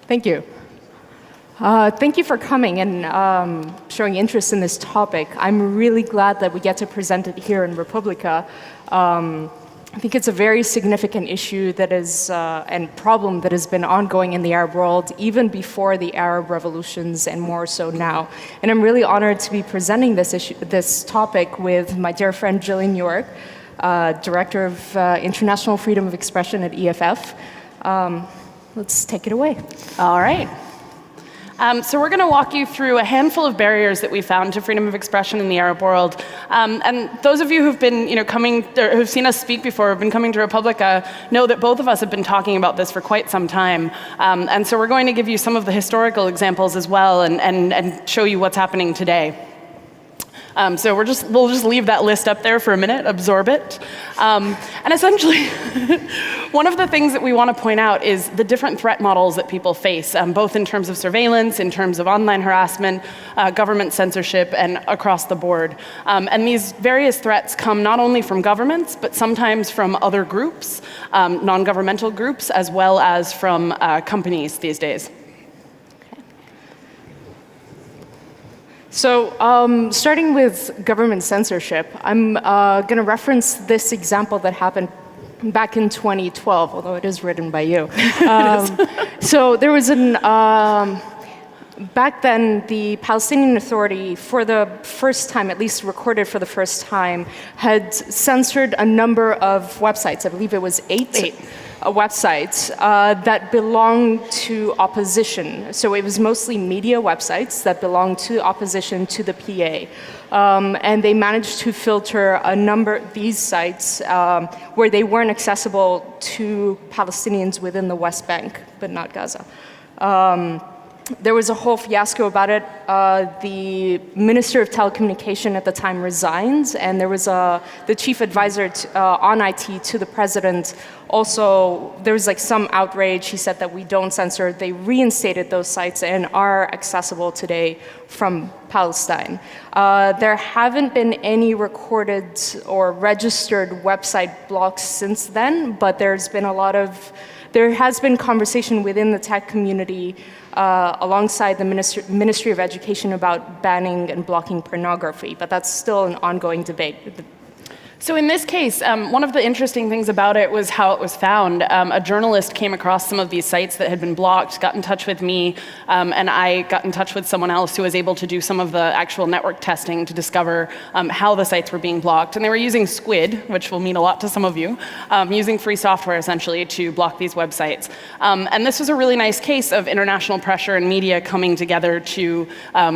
Thank you. Thank you for coming and showing interest in this topic. I'm really glad that we get to present it here in Republica. I think it's a very significant issue that is, and problem that has been ongoing in the Arab world even before the Arab revolutions and more so now. And I'm really honored to be presenting this topic with my dear friend Jillian York, Director of International Freedom of Expression at EFF. Let's take it away. All right. So we're going to walk you through a handful of barriers that we found to freedom of expression in the Arab world. And those of you who've been, who've seen us speak before, have been coming to Republica, know that both of us have been talking about this for quite some time. And so we're going to give you some of the historical examples as well and show you what's happening today. So we'll just leave that list up there for a minute, absorb it. And essentially, one of the things that we want to point out is the different threat models that people face, both in terms of surveillance, in terms of online harassment, government censorship, and across the board. And these various threats come not only from governments, but sometimes from other groups, non-governmental groups, as well as from companies these days. So starting with government censorship, I'm going to reference this example that happened back in 2012, although it is written by you. So there was back then, the Palestinian Authority, for the first time, at least recorded for the first time, had censored a number of websites. I believe it was eight websites that belonged to opposition. So it was mostly media websites that belonged to opposition to the PA. And they managed to filter a number of these sites where they weren't accessible to Palestinians within the West Bank, but not Gaza. There was a whole fiasco about it. The Minister of Telecommunication at the time resigned, and there was the chief advisor on IT to the president. Also, there was like some outrage. He said that we don't censor. They reinstated those sites and are accessible today from Palestine. There haven't been any recorded or registered website blocks since then, but there has been conversation within the tech community alongside the Ministry of Education about banning and blocking pornography, but that's still an ongoing debate. So in this case, one of the interesting things about it was how it was found. A journalist came across some of these sites that had been blocked, got in touch with me, and I got in touch with someone else who was able to do some of the actual network testing to discover how the sites were being blocked. And they were using Squid, which will mean a lot to some of you, using free software essentially to block these websites. And this was a really nice case of international pressure and media coming together to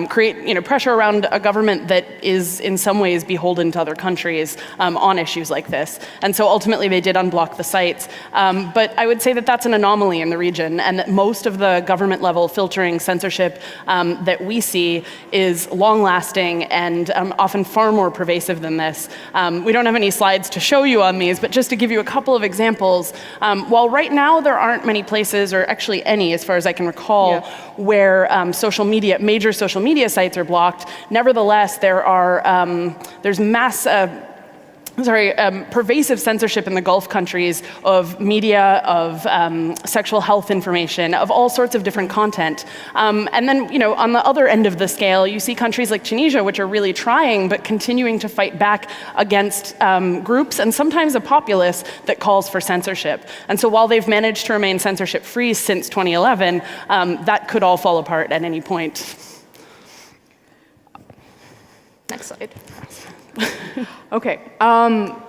create pressure around a government that is in some ways beholden to other countries on issues like this. And so ultimately they did unblock the sites. But I would say that that's an anomaly in the region, and that most of the government level filtering censorship that we see is long lasting and often far more pervasive than this. We don't have any slides to show you on these, but just to give you a couple of examples, while right now there aren't many places, or actually any as far as I can recall, where major social media sites are blocked, nevertheless there's pervasive censorship in the Gulf countries of media, of sexual health information, of all sorts of different content. And then, on the other end of the scale, you see countries like Tunisia, which are really trying, but continuing to fight back against groups, and sometimes a populace that calls for censorship. And so while they've managed to remain censorship-free since 2011, that could all fall apart at any point. Next slide. Okay,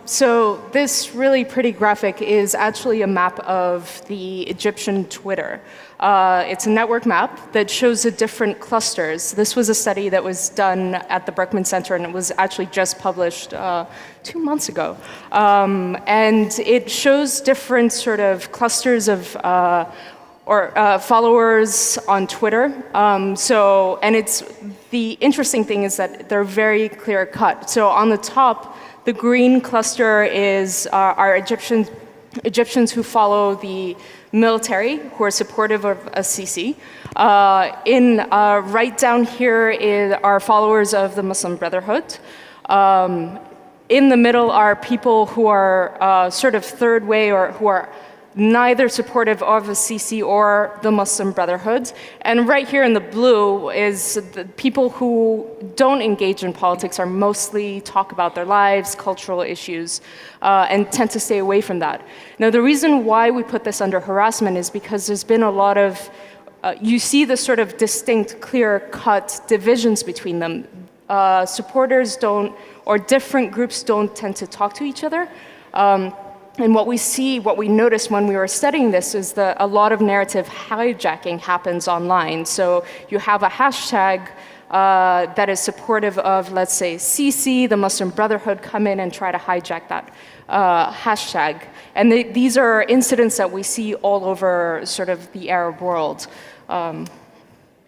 so this really pretty graphic is actually a map of the Egyptian Twitter. It's a network map that shows the different clusters. This was a study that was done at the Berkman Center, and it was actually just published 2 months ago. And it shows different sort of clusters of followers on Twitter. And the interesting thing is that they're very clear cut. So on the top, the green cluster are Egyptians who follow the military, who are supportive of Sisi. Right down here are followers of the Muslim Brotherhood. In the middle are people who are sort of third way, or who are neither supportive of the Sisi or the Muslim Brotherhood. And right here in the blue is the people who don't engage in politics are mostly talk about their lives, cultural issues, and tend to stay away from that. Now, the reason why we put this under harassment is because there's been a lot of, you see the sort of distinct, clear-cut divisions between them. Supporters don't, or different groups don't tend to talk to each other. And what we noticed when we were studying this is that a lot of narrative hijacking happens online. So you have a hashtag that is supportive of, let's say, Sisi, the Muslim Brotherhood, come in and try to hijack that hashtag. And these are incidents that we see all over sort of the Arab world.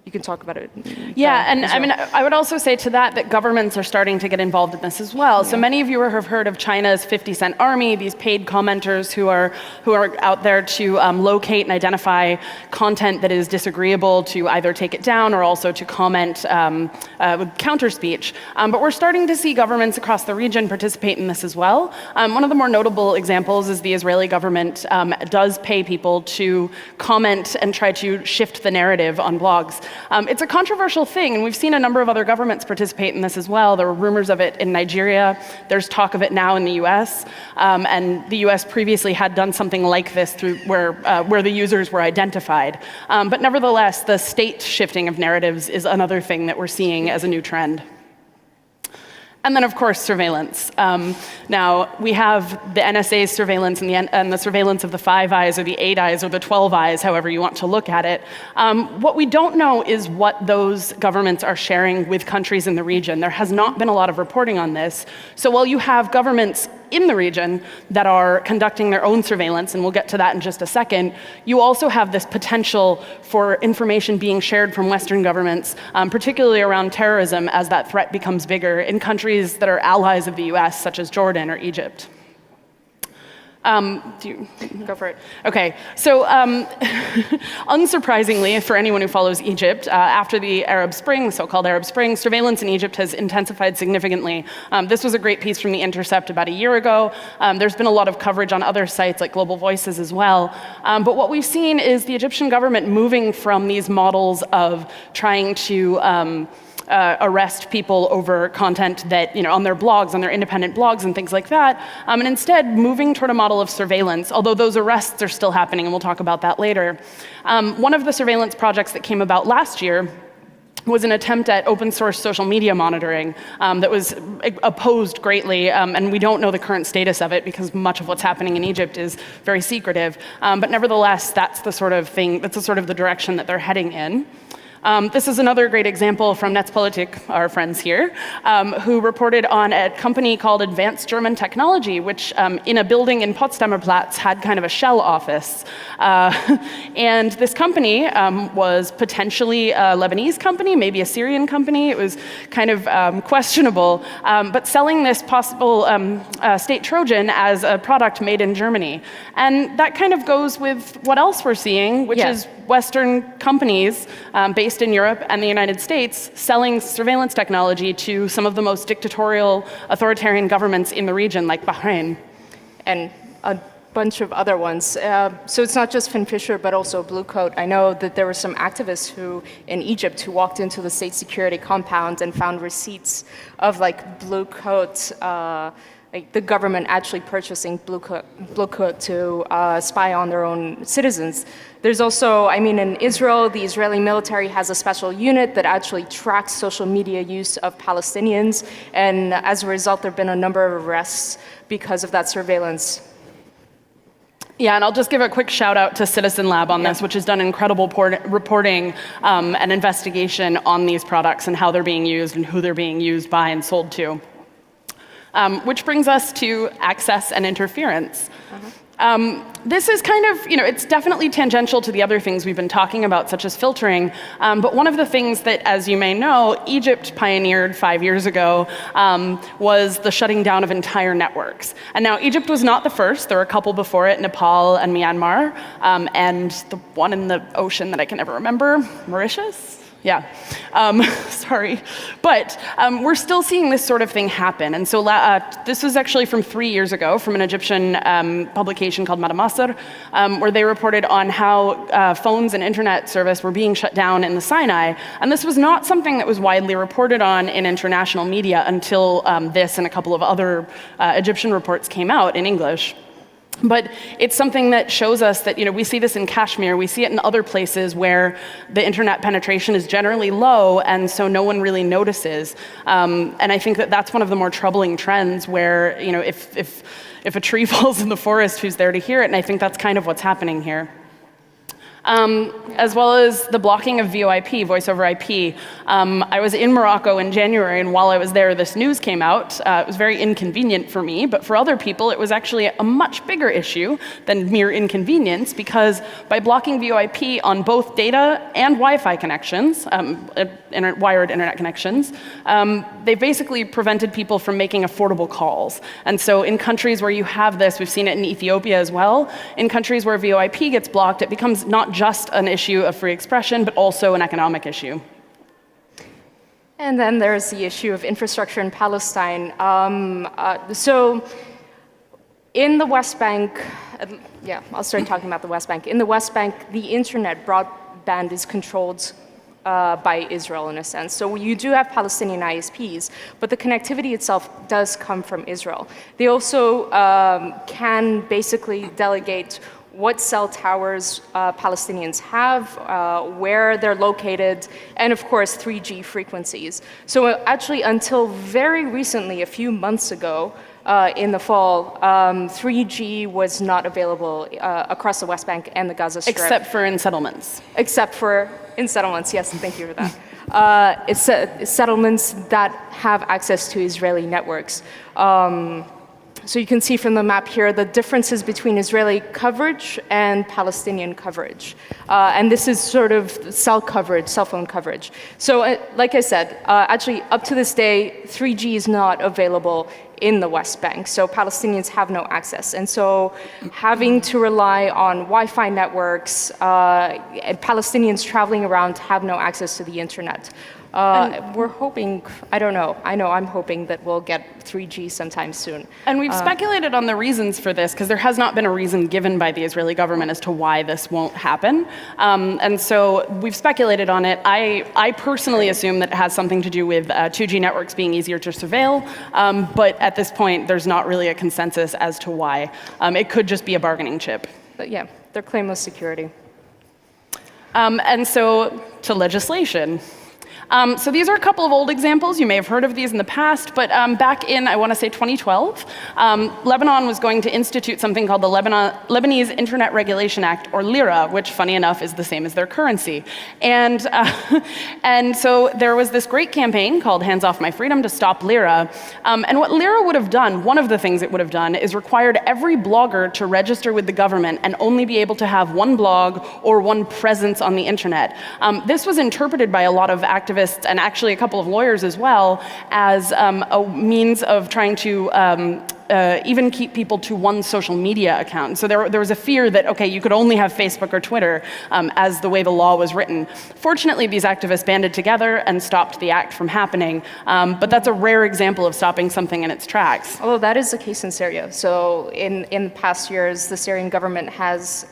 You can talk about it. Yeah, and I mean, I would also say to that governments are starting to get involved in this as well. Yeah. So many of you have heard of China's 50-cent army, these paid commenters who are out there to locate and identify content that is disagreeable, to either take it down or also to comment with counter speech. But we're starting to see governments across the region participate in this as well. One of the more notable examples is the Israeli government does pay people to comment and try to shift the narrative on blogs. It's a controversial thing, and we've seen a number of other governments participate in this as well. There were rumors of it in Nigeria. There's talk of it now in the US. And the US previously had done something like this through where the users were identified. But nevertheless, the state shifting of narratives is another thing that we're seeing as a new trend. And then, of course, surveillance. Now, we have the NSA's surveillance and the surveillance of the 5 eyes or the 8 eyes or the 12 eyes, however you want to look at it. What we don't know is what those governments are sharing with countries in the region. There has not been a lot of reporting on this. So while you have governments in the region that are conducting their own surveillance, and we'll get to that in just a second, you also have this potential for information being shared from Western governments, particularly around terrorism as that threat becomes bigger in countries that are allies of the US, such as Jordan or Egypt. Do you go for it? Okay, so unsurprisingly, for anyone who follows Egypt, after the Arab Spring, the so-called Arab Spring, surveillance in Egypt has intensified significantly. This was a great piece from The Intercept about a year ago. There's been a lot of coverage on other sites like Global Voices as well. But what we've seen is the Egyptian government moving from these models of trying to arrest people over content that, on their blogs, on their independent blogs and things like that, and instead moving toward a model of surveillance, although those arrests are still happening, and we'll talk about that later. One of the surveillance projects that came about last year was an attempt at open source social media monitoring that was opposed greatly, and we don't know the current status of it because much of what's happening in Egypt is very secretive. But nevertheless, that's the sort of the direction that they're heading in. This is another great example from Netzpolitik, our friends here, who reported on a company called Advanced German Technology, which in a building in Potsdamer Platz had kind of a shell office. And this company was potentially a Lebanese company, maybe a Syrian company. It was kind of questionable, but selling this possible state Trojan as a product made in Germany. And that kind of goes with what else we're seeing, which is Western companies based in Europe and the United States selling surveillance technology to some of the most dictatorial, authoritarian governments in the region, like Bahrain. And a bunch of other ones. So it's not just Finn Fisher, but also Blue Coat. I know that there were some activists in Egypt who walked into the state security compound and found receipts of Blue Coat, the government actually purchasing Blue Coat to spy on their own citizens. There's also, in Israel, the Israeli military has a special unit that actually tracks social media use of Palestinians, and as a result, there have been a number of arrests because of that surveillance. Yeah, and I'll just give a quick shout out to Citizen Lab on this, which has done incredible reporting and investigation on these products and how they're being used and who they're being used by and sold to. Which brings us to access and interference. This is kind of, it's definitely tangential to the other things we've been talking about, such as filtering. But one of the things that, as you may know, Egypt pioneered 5 years ago was the shutting down of entire networks. And now Egypt was not the first. There were a couple before it, Nepal and Myanmar, and the one in the ocean that I can never remember, Mauritius? Yeah, sorry. But we're still seeing this sort of thing happen. And so this was actually from 3 years ago from an Egyptian publication called Madamasr, where they reported on how phones and internet service were being shut down in the Sinai. And this was not something that was widely reported on in international media until this and a couple of other Egyptian reports came out in English. But it's something that shows us that, we see this in Kashmir, we see it in other places where the internet penetration is generally low, and so no one really notices. And I think that that's one of the more troubling trends where, if a tree falls in the forest, who's there to hear it? And I think that's kind of what's happening here. As well as the blocking of VoIP, voice over IP. I was in Morocco in January, and while I was there, this news came out. It was very inconvenient for me, but for other people, it was actually a much bigger issue than mere inconvenience, because by blocking VoIP on both data and Wi-Fi connections, wired internet connections, they basically prevented people from making affordable calls. And so in countries where you have this, we've seen it in Ethiopia as well, in countries where VoIP gets blocked, it becomes not just an issue of free expression, but also an economic issue. And then there's the issue of infrastructure in Palestine. So in the West Bank, I'll start talking about the West Bank. In the West Bank, the internet broadband is controlled by Israel in a sense. So you do have Palestinian ISPs, but the connectivity itself does come from Israel. They also can basically delegate what cell towers Palestinians have, where they're located, and of course 3G frequencies. So actually until very recently, a few months ago, in the fall, 3G was not available across the West Bank and the Gaza Strip. Except for in settlements. Except for in settlements, yes, thank you for that. It's settlements that have access to Israeli networks. So you can see from the map here the differences between Israeli coverage and Palestinian coverage. And this is sort of cell phone coverage. So like I said, actually up to this day, 3G is not available in the West Bank, so Palestinians have no access. And so having to rely on Wi-Fi networks, and Palestinians traveling around have no access to the internet. We're hoping, I'm hoping that we'll get 3G sometime soon. And we've speculated on the reasons for this, because there has not been a reason given by the Israeli government as to why this won't happen. And so we've speculated on it. I personally assume that it has something to do with 2G networks being easier to surveil, but at this point, there's not really a consensus as to why. It could just be a bargaining chip. But yeah, they're claimless security. And so to legislation. So these are a couple of old examples. You may have heard of these in the past, but back in, I want to say 2012, Lebanon was going to institute something called the Lebanese Internet Regulation Act, or LIRA, which, funny enough, is the same as their currency. And so there was this great campaign called Hands Off My Freedom to stop LIRA. And what LIRA would have done, one of the things it would have done, is required every blogger to register with the government and only be able to have one blog or one presence on the internet. This was interpreted by a lot of activists and actually a couple of lawyers as well as a means of trying to even keep people to one social media account. So there was a fear that, okay, you could only have Facebook or Twitter as the way the law was written. Fortunately, these activists banded together and stopped the act from happening. But that's a rare example of stopping something in its tracks. Although that is the case in Syria. So in past years, the Syrian government has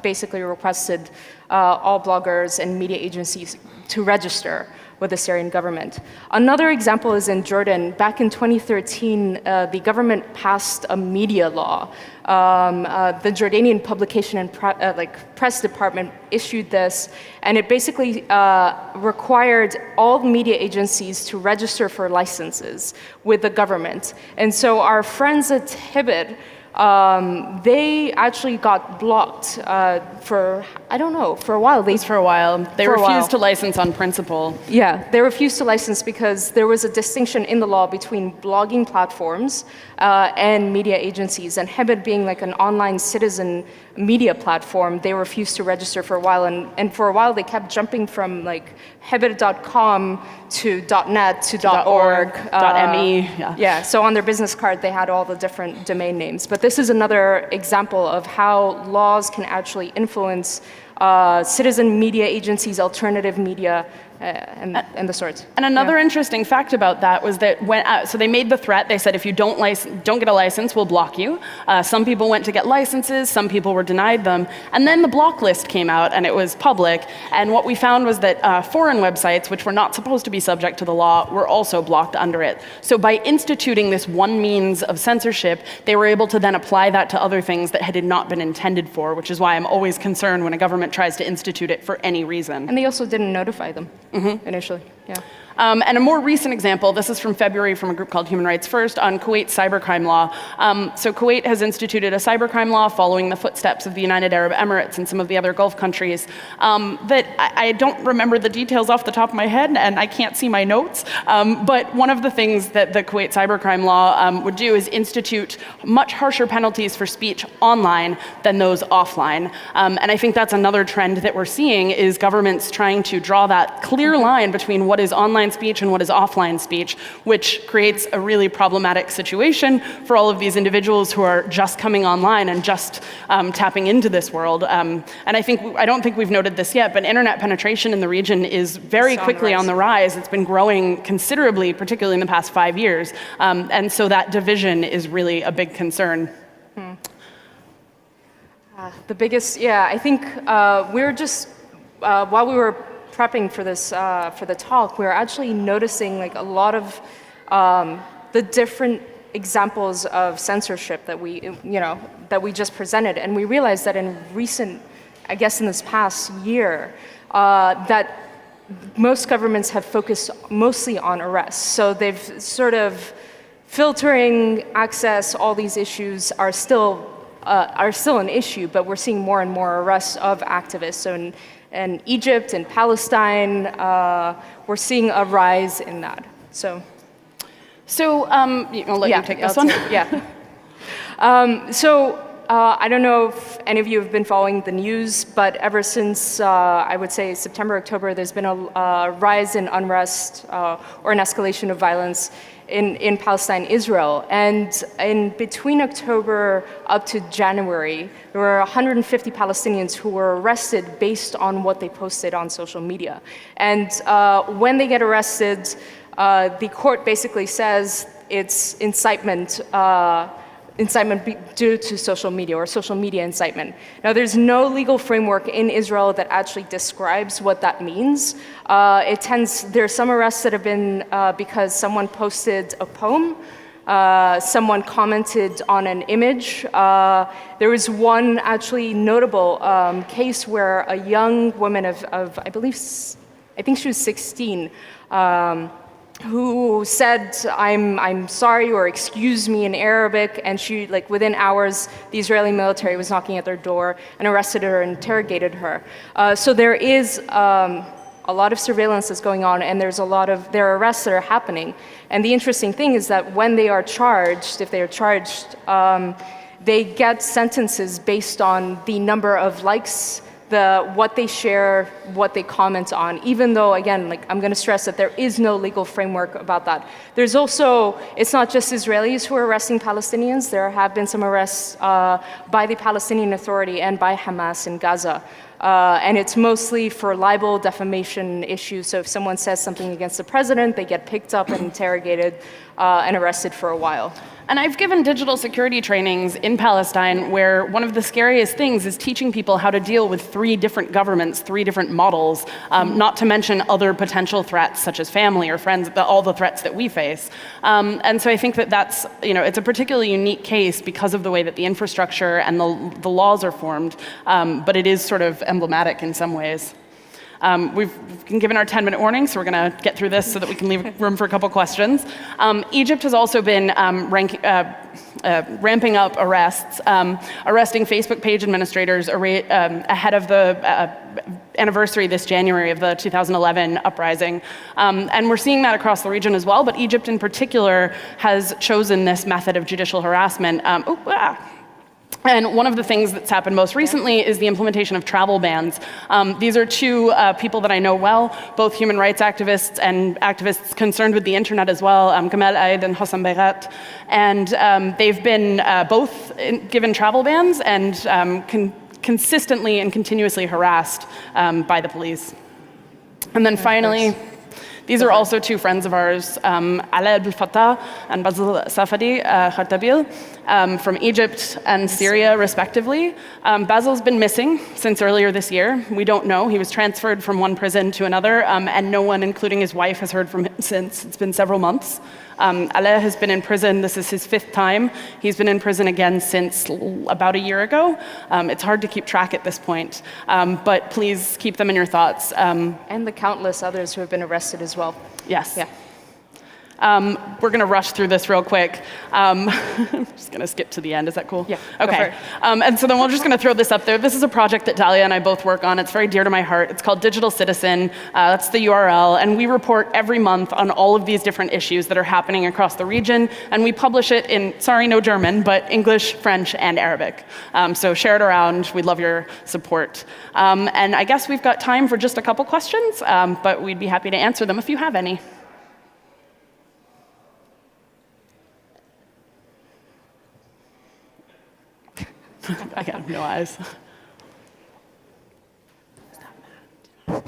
basically requested all bloggers and media agencies to register with the Syrian government. Another example is in Jordan. Back in 2013, the government passed a media law. The Jordanian publication and press department issued this, and it basically required all media agencies to register for licenses with the government. And so our friends at Hibbett, they actually got blocked for a while. They refused to license on principle. Yeah, they refused to license because there was a distinction in the law between blogging platforms and media agencies. And Hibbett being like an online citizen media platform, they refused to register for a while. And for a while, they kept jumping from like Hibbett.com to .net to .org. .me. Yeah, so on their business card, they had all the different domain names. But this is another example of how laws can actually influence citizen media agencies, alternative media, and the sorts. And another interesting fact about that was that so they made the threat. They said, if you don't get a license, we'll block you. Some people went to get licenses, some people were denied them. And then the block list came out and it was public. And what we found was that foreign websites, which were not supposed to be subject to the law, were also blocked under it. So by instituting this one means of censorship, they were able to then apply that to other things that had not been intended for, which is why I'm always concerned when a government tries to institute it for any reason. And they also didn't notify them initially. Yeah. And a more recent example, this is from February from a group called Human Rights First on Kuwait's cybercrime law. So Kuwait has instituted a cybercrime law following the footsteps of the United Arab Emirates and some of the other Gulf countries that I don't remember the details off the top of my head, and I can't see my notes. But one of the things that the Kuwait cybercrime law would do is institute much harsher penalties for speech online than those offline. And I think that's another trend that we're seeing is governments trying to draw that clear line between what is online speech and what is offline speech, which creates a really problematic situation for all of these individuals who are just coming online and just tapping into this world. And I don't think we've noted this yet, but internet penetration in the region is very quickly on the rise. It's been growing considerably, particularly in the past 5 years. And so that division is really a big concern. The biggest, I think we're just, while we were prepping for this, for the talk, we were actually noticing like a lot of the different examples of censorship that we just presented, and we realized that in recent, I guess in this past year, that most governments have focused mostly on arrests. So they've sort of filtering access, all these issues are still an issue, but we're seeing more and more arrests of activists. So in Egypt and Palestine, we're seeing a rise in that. So I'll let you take this one. I don't know if any of you have been following the news, but ever since, I would say September, October, there's been a rise in unrest or an escalation of violence in Palestine, Israel. And in between October up to January, there were 150 Palestinians who were arrested based on what they posted on social media. And when they get arrested, the court basically says it's incitement due to social media or social media incitement. Now, there's no legal framework in Israel that actually describes what that means. There's some arrests that have been because someone posted a poem, someone commented on an image. There was one actually notable case where a young woman of I think she was 16, who said, I'm sorry, or excuse me in Arabic, and she, like within hours, the Israeli military was knocking at their door and arrested her and interrogated her. So there is a lot of surveillance that's going on, and there are arrests that are happening. And the interesting thing is that when they are charged, if they are charged, they get sentences based on the number of likes, what they share, what they comment on, even though, again, like I'm going to stress that there is no legal framework about that. There's also, it's not just Israelis who are arresting Palestinians. There have been some arrests by the Palestinian Authority and by Hamas in Gaza. And it's mostly for libel, defamation issues. So if someone says something against the president, they get picked up and interrogated and arrested for a while. And I've given digital security trainings in Palestine where one of the scariest things is teaching people how to deal with 3 different governments, 3 different models, not to mention other potential threats such as family or friends, all the threats that we face. And so I think that's, it's a particularly unique case because of the way that the infrastructure and the laws are formed, but it is sort of emblematic in some ways. We've been given our 10-minute warning, so we're going to get through this so that we can leave room for a couple questions. Egypt has also been ramping up arrests, arresting Facebook page administrators ahead of the anniversary this January of the 2011 uprising. And we're seeing that across the region as well, but Egypt in particular has chosen this method of judicial harassment. And one of the things that's happened most recently is the implementation of travel bans. These are 2 people that I know well, both human rights activists and activists concerned with the internet as well, Gamal Aid and Hossam Bayrat. And they've been both given travel bans and consistently and continuously harassed by the police. And then finally, these are also two friends of ours, Ala Abdel-Fattah and Basil Safadi Khartabil, from Egypt and Syria, respectively. Basil's been missing since earlier this year. We don't know. He was transferred from one prison to another, and no one, including his wife, has heard from him since. It's been several months. Ala has been in prison. This is his 5th time. He's been in prison again since about a year ago. It's hard to keep track at this point, but please keep them in your thoughts. And the countless others who have been arrested as well. Yes. Yeah. We're going to rush through this real quick. I'm just going to skip to the end. Is that cool? Yeah. Okay. And so then we're just going to throw this up there. This is a project that Dalia and I both work on. It's very dear to my heart. It's called Digital Citizen. That's the URL. And we report every month on all of these different issues that are happening across the region. And we publish it in, sorry, no German, but English, French, and Arabic. So share it around. We'd love your support. And I guess we've got time for just a couple questions, but we'd be happy to answer them if you have any. I have no eyes. Okay.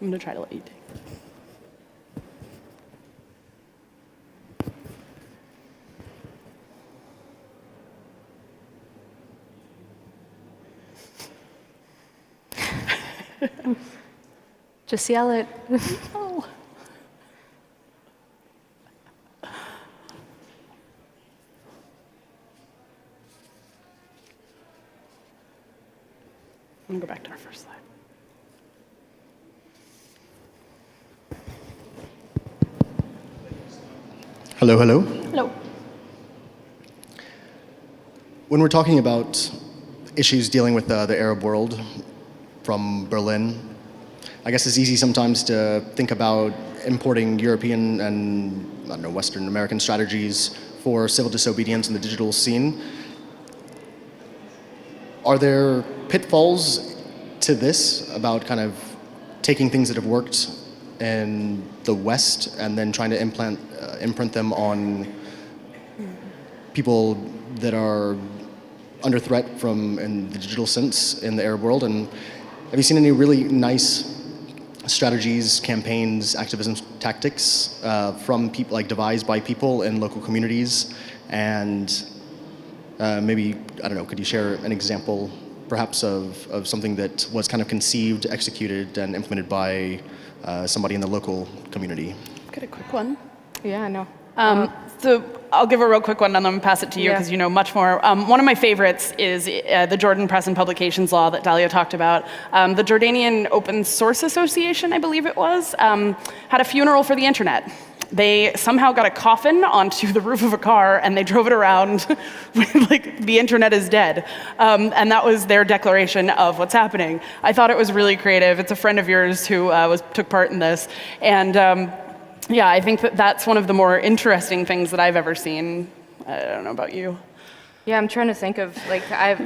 I'm going to try to let you take. Just yell it. Oh. I'm going to go back to our first slide. Hello, hello. Hello. When we're talking about issues dealing with the Arab world from Berlin, I guess it's easy sometimes to think about importing European and, I don't know, Western American strategies for civil disobedience in the digital scene. Are there pitfalls to this about kind of taking things that have worked in the West and then trying to imprint them on people that are under threat from, in the digital sense, in the Arab world? And have you seen any really nice strategies, campaigns, activism tactics from people, like devised by people in local communities? And maybe, I don't know, could you share an example perhaps of something that was kind of conceived, executed, and implemented by somebody in the local community? Get a quick one. Yeah, I know. So I'll give a real quick one and then pass it to you because you know much more. One of my favorites is the Jordan Press and Publications Law that Dalia talked about. The Jordanian Open Source Association, I believe it was, had a funeral for the internet. They somehow got a coffin onto the roof of a car and they drove it around with, like, the internet is dead. And that was their declaration of what's happening. I thought it was really creative. It's a friend of yours who took part in this. And yeah, I think that that's one of the more interesting things that I've ever seen. I don't know about you. Yeah, I'm trying to think of, like,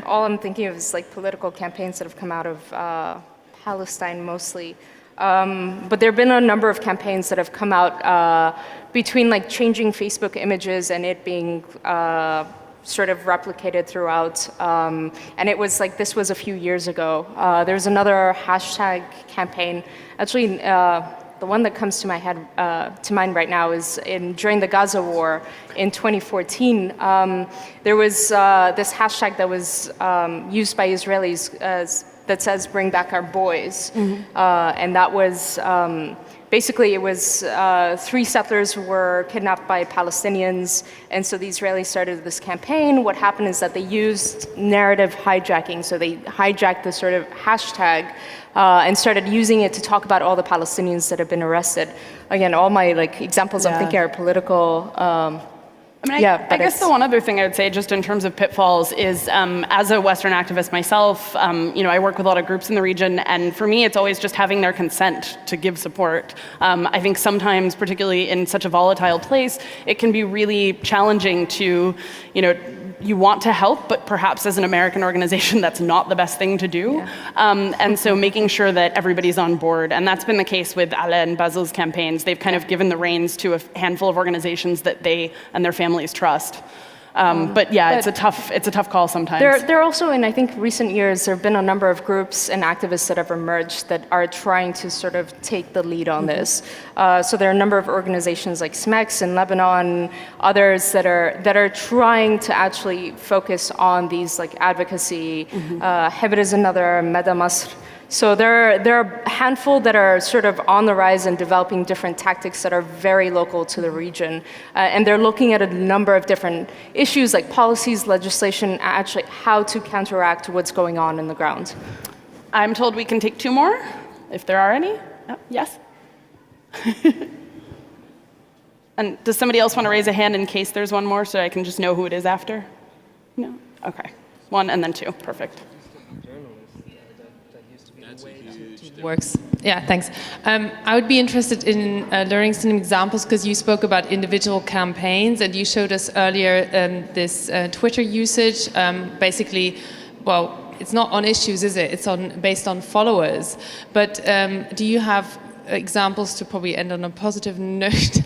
all I'm thinking of is, like, political campaigns that have come out of Palestine mostly. But there have been a number of campaigns that have come out between, like, changing Facebook images and it being sort of replicated throughout. And it was like, this was a few years ago. There's another hashtag campaign. Actually, the one that comes to my head, to mind right now is during the Gaza war in 2014, there was this hashtag that was used by Israelis that says, "Bring back our boys." And that was, basically it was 3 settlers who were kidnapped by Palestinians, and so the Israelis started this campaign. What happened is that they used narrative hijacking, so they hijacked the sort of hashtag and started using it to talk about all the Palestinians that have been arrested. Again, all my, like, examples I'm thinking are political. I mean, I guess the one other thing I would say, just in terms of pitfalls, is as a Western activist myself, you know, I work with a lot of groups in the region, and for me, it's always just having their consent to give support. I think sometimes, particularly in such a volatile place, it can be really challenging to, you know, you want to help, but perhaps as an American organization, that's not the best thing to do. And so making sure that everybody's on board, and that's been the case with Ala and Basil's campaigns. They've kind of given the reins to a handful of organizations that they and their families trust. But yeah, it's a tough call sometimes. There are also, in I think recent years, there have been a number of groups and activists that have emerged that are trying to sort of take the lead on this. So there are a number of organizations like SMEX in Lebanon, others that are trying to actually focus on these like advocacy. Hebr is another, Meda Masr. So there are a handful that are sort of on the rise and developing different tactics that are very local to the region. And they're looking at a number of different issues like policies, legislation, actually how to counteract what's going on in the ground. I'm told we can take 2 more, if there are any. Oh, yes? And does somebody else want to raise a hand in case there's one more so I can just know who it is after? No? Okay. 1 and then 2. Perfect. Works. Yeah, thanks. I would be interested in learning some examples because you spoke about individual campaigns and you showed us earlier this Twitter usage. Basically, well, it's not on issues, is it? It's based on followers. But do you have examples to probably end on a positive note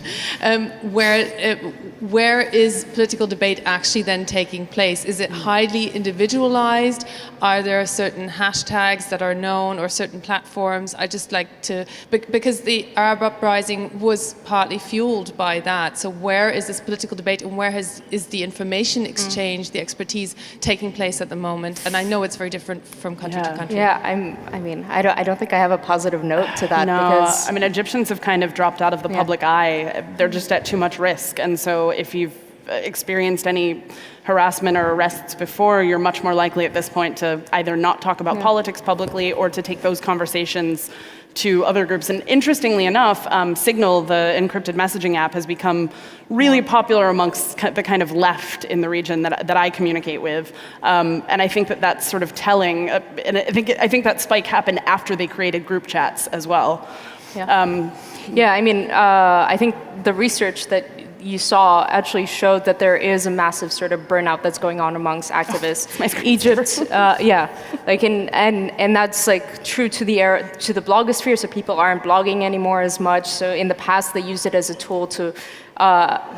where is political debate actually then taking place? Is it highly individualized? Are there certain hashtags that are known or certain platforms? I just like to, because the Arab uprising was partly fueled by that. So where is this political debate and where is the information exchange, the expertise taking place at the moment? And I know it's very different from country to country. Yeah, I don't think I have a positive note to that. No, because I mean, Egyptians have kind of dropped out of the public eye. They're just at too much risk. And so if you've experienced any harassment or arrests before, you're much more likely at this point to either not talk about politics publicly or to take those conversations to other groups. And interestingly enough, Signal, the encrypted messaging app, has become really popular amongst the kind of left in the region that I communicate with. And I think that's sort of telling. And I think that spike happened after they created group chats as well. I think the research that you saw actually showed that there is a massive sort of burnout that's going on amongst activists. Egypt, and that's like true to the blogosphere. So people aren't blogging anymore as much. So in the past, they used it as a tool to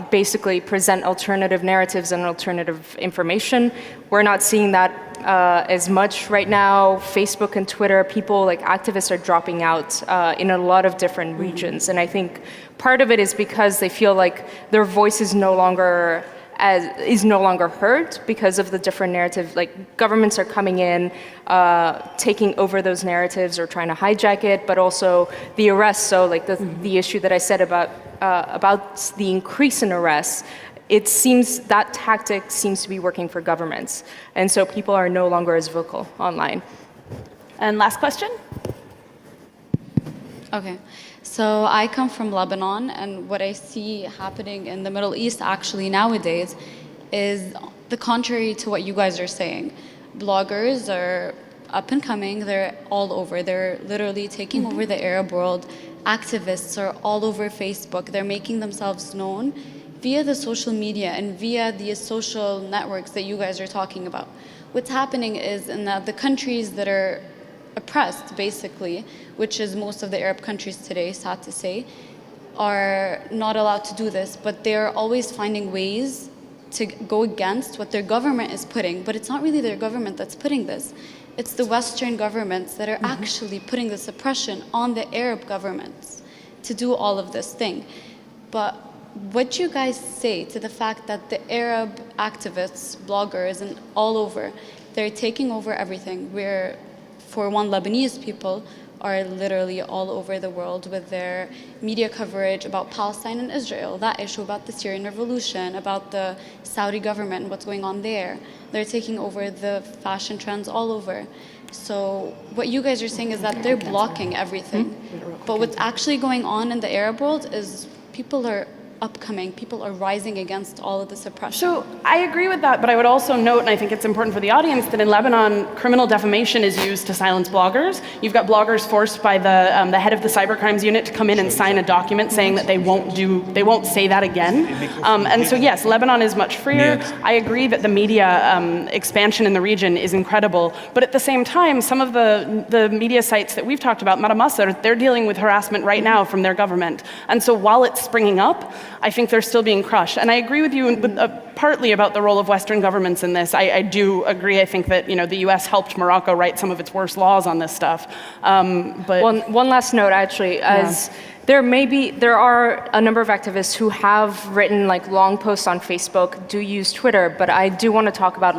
basically present alternative narratives and alternative information. We're not seeing that as much right now. Facebook and Twitter, people like activists are dropping out in a lot of different regions. And I think part of it is because they feel like their voice is no longer heard because of the different narrative. Like governments are coming in, taking over those narratives or trying to hijack it, but also the arrests. So like the issue that I said about the increase in arrests, it seems that tactic seems to be working for governments. And so people are no longer as vocal online. And last question? Okay. So I come from Lebanon, and what I see happening in the Middle East actually nowadays is the contrary to what you guys are saying. Bloggers are up and coming, they're all over. They're literally taking over the Arab world. Activists are all over Facebook. They're making themselves known via the social media and via the social networks that you guys are talking about. What's happening is in the countries that are oppressed, basically, which is most of the Arab countries today, sad to say, are not allowed to do this, but they're always finding ways to go against what their government is putting. But it's not really their government that's putting this. It's the Western governments that are actually putting this oppression on the Arab governments to do all of this thing. But what you guys say to the fact that the Arab activists, bloggers, and all over, they're taking over everything. We're, for one, Lebanese people are literally all over the world with their media coverage about Palestine and Israel, that issue about the Syrian revolution, about the Saudi government and what's going on there. They're taking over the fashion trends all over. So what you guys are saying is that they're blocking everything. But what's actually going on in the Arab world is people are upcoming, people are rising against all of this oppression. So I agree with that, but I would also note, and I think it's important for the audience, that in Lebanon, criminal defamation is used to silence bloggers. You've got bloggers forced by the head of the cybercrimes unit to come in and sign a document saying that they won't say that again. And so yes, Lebanon is much freer. I agree that the media expansion in the region is incredible, but at the same time, some of the media sites that we've talked about, Mara Masr, they're dealing with harassment right now from their government. And so while it's springing up, I think they're still being crushed. And I agree with you partly about the role of Western governments in this. I do agree. I think that the U.S. helped Morocco write some of its worst laws on this stuff. But one last note, actually, as there are a number of activists who have written long posts on Facebook, do use Twitter, but I do want to talk about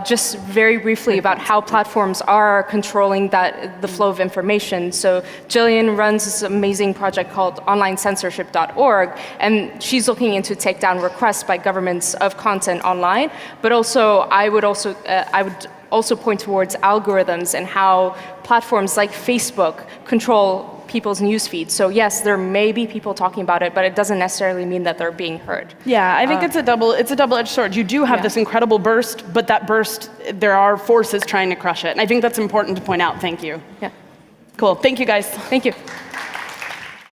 just very briefly about how platforms are controlling the flow of information. So Jillian runs this amazing project called onlinecensorship.org, and she's looking into takedown requests by governments of content online. But also, I would also point towards algorithms and how platforms like Facebook control people's news feeds. So yes, there may be people talking about it, but it doesn't necessarily mean that they're being heard. Yeah, I think it's a double-edged sword. You do have this incredible burst, but that burst, there are forces trying to crush it. And I think that's important to point out. Thank you. Yeah. Cool. Thank you, guys. Thank you.